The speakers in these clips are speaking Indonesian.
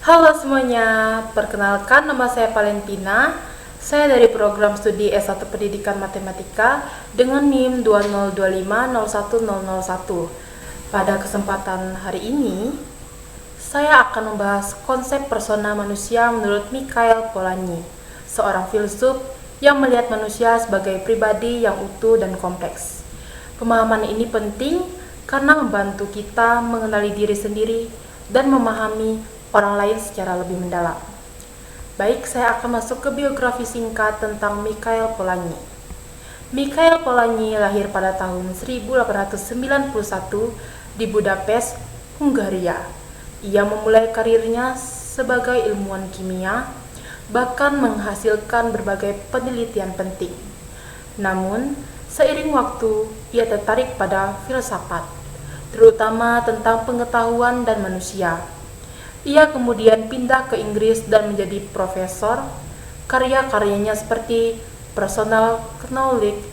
Halo semuanya, perkenalkan nama saya Valentina. Saya dari program studi S1 Pendidikan Matematika dengan NIM 202501001. Pada kesempatan hari ini, saya akan membahas konsep persona manusia menurut Mikhail Polanyi, seorang filsuf yang melihat manusia sebagai pribadi yang utuh dan kompleks. Pemahaman ini penting karena membantu kita mengenali diri sendiri dan memahami orang lain secara lebih mendalam. Baik, saya akan masuk ke biografi singkat tentang Mikhail Polanyi. Mikhail Polanyi lahir pada tahun 1891 di Budapest, Hungaria. Ia memulai karirnya sebagai ilmuwan kimia, bahkan menghasilkan berbagai penelitian penting. Namun, seiring waktu, ia tertarik pada filsafat, terutama tentang pengetahuan dan manusia. Ia kemudian pindah ke Inggris dan menjadi profesor. Karya-karyanya seperti Personal Knowledge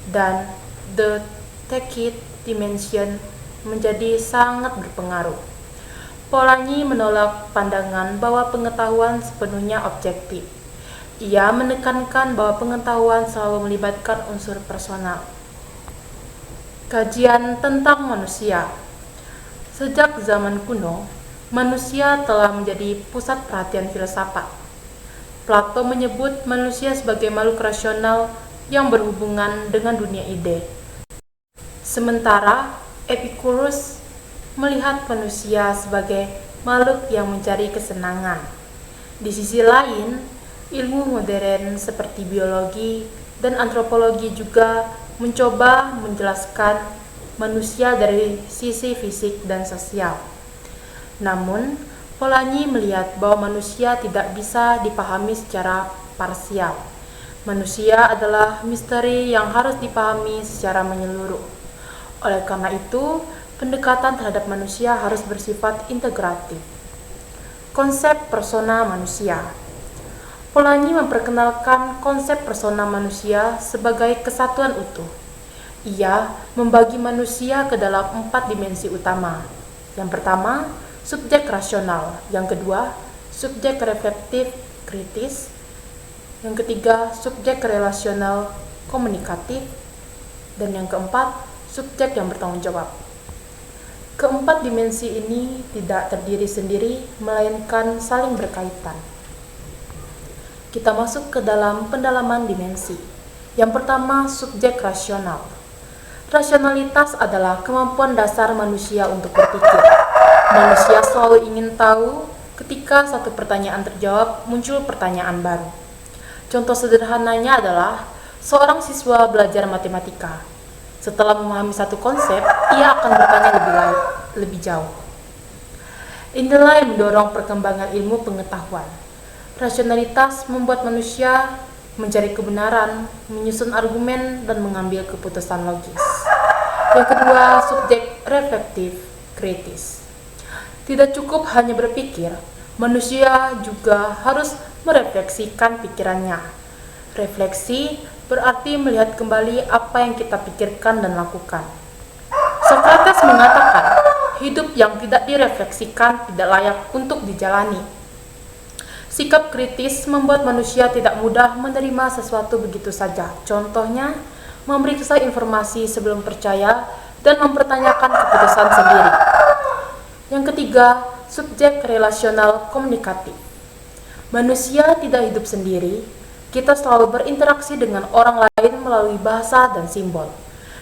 dan The Third Dimension menjadi sangat berpengaruh. Polanyi menolak pandangan bahwa pengetahuan sepenuhnya objektif. Ia menekankan bahwa pengetahuan selalu melibatkan unsur personal. Kajian tentang manusia. Sejak zaman kuno, manusia telah menjadi pusat perhatian filsafat. Plato menyebut manusia sebagai makhluk rasional yang berhubungan dengan dunia ide. Sementara Epicurus melihat manusia sebagai makhluk yang mencari kesenangan. Di sisi lain, ilmu modern seperti biologi dan antropologi juga mencoba menjelaskan manusia dari sisi fisik dan sosial. Namun, Polanyi melihat bahwa manusia tidak bisa dipahami secara parsial. Manusia adalah misteri yang harus dipahami secara menyeluruh. Oleh karena itu, pendekatan terhadap manusia harus bersifat integratif. Konsep persona manusia. Polanyi memperkenalkan konsep persona manusia sebagai kesatuan utuh. Ia membagi manusia ke dalam 4 dimensi utama. Yang pertama, subjek rasional. Yang kedua, subjek reflektif kritis. Yang ketiga, subjek relasional komunikatif. Dan yang keempat, subjek yang bertanggung jawab. Keempat dimensi ini tidak terdiri sendiri, melainkan saling berkaitan. Kita masuk ke dalam pendalaman dimensi. Yang pertama, subjek rasional. Rasionalitas adalah kemampuan dasar manusia untuk berpikir. Manusia selalu ingin tahu. Ketika satu pertanyaan terjawab, muncul pertanyaan baru. Contoh sederhananya adalah seorang siswa belajar matematika. Setelah memahami satu konsep, ia akan bertanya lebih jauh. Inilah yang mendorong perkembangan ilmu pengetahuan. Rasionalitas membuat manusia mencari kebenaran, menyusun argumen, dan mengambil keputusan logis. Yang kedua, subjek reflektif kritis. Tidak cukup hanya berpikir, manusia juga harus merefleksikan pikirannya. Refleksi berarti melihat kembali apa yang kita pikirkan dan lakukan. Sokrates mengatakan, hidup yang tidak direfleksikan tidak layak untuk dijalani. Sikap kritis membuat manusia tidak mudah menerima sesuatu begitu saja. Contohnya, memeriksa informasi sebelum percaya dan mempertanyakan keputusan sendiri. Yang ketiga, subjek relasional komunikatif. Manusia tidak hidup sendiri. Kita selalu berinteraksi dengan orang lain melalui bahasa dan simbol.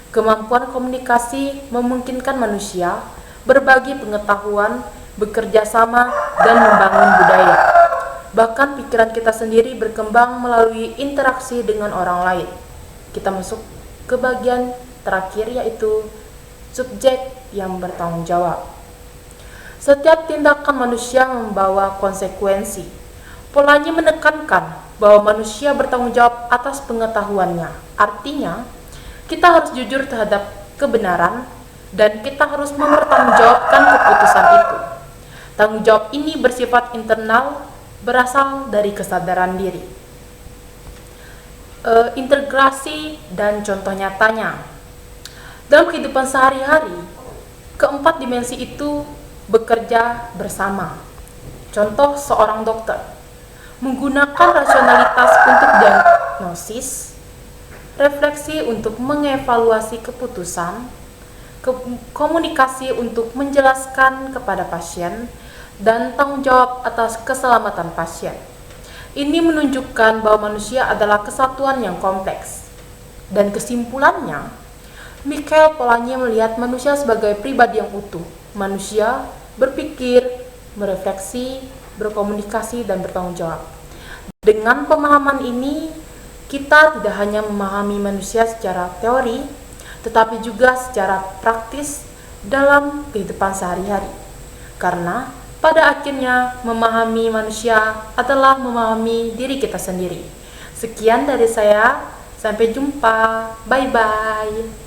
Kemampuan komunikasi memungkinkan manusia berbagi pengetahuan, bekerja sama, dan membangun budaya. Bahkan pikiran kita sendiri berkembang melalui interaksi dengan orang lain. Kita masuk ke bagian terakhir, yaitu subjek yang bertanggung jawab. Setiap tindakan manusia membawa konsekuensi. Polanyi menekankan bahwa manusia bertanggung jawab atas pengetahuannya. Artinya, kita harus jujur terhadap kebenaran dan kita harus mempertanggungjawabkan keputusan itu. Tanggung jawab ini bersifat internal, berasal dari kesadaran diri. Integrasi dan contoh nyatanya. Dalam kehidupan sehari-hari, keempat dimensi itu bekerja bersama. Contoh seorang dokter menggunakan rasionalitas untuk diagnosis, refleksi untuk mengevaluasi keputusan, komunikasi untuk menjelaskan kepada pasien, dan tanggung jawab atas keselamatan pasien. Ini menunjukkan bahwa manusia adalah kesatuan yang kompleks. Dan kesimpulannya, Michael Polanyi melihat manusia sebagai pribadi yang utuh. Manusia berpikir, merefleksi, berkomunikasi, dan bertanggung jawab. Dengan pemahaman ini, kita tidak hanya memahami manusia secara teori, tetapi juga secara praktis dalam kehidupan sehari-hari. Karena pada akhirnya memahami manusia adalah memahami diri kita sendiri. Sekian dari saya, sampai jumpa, bye-bye.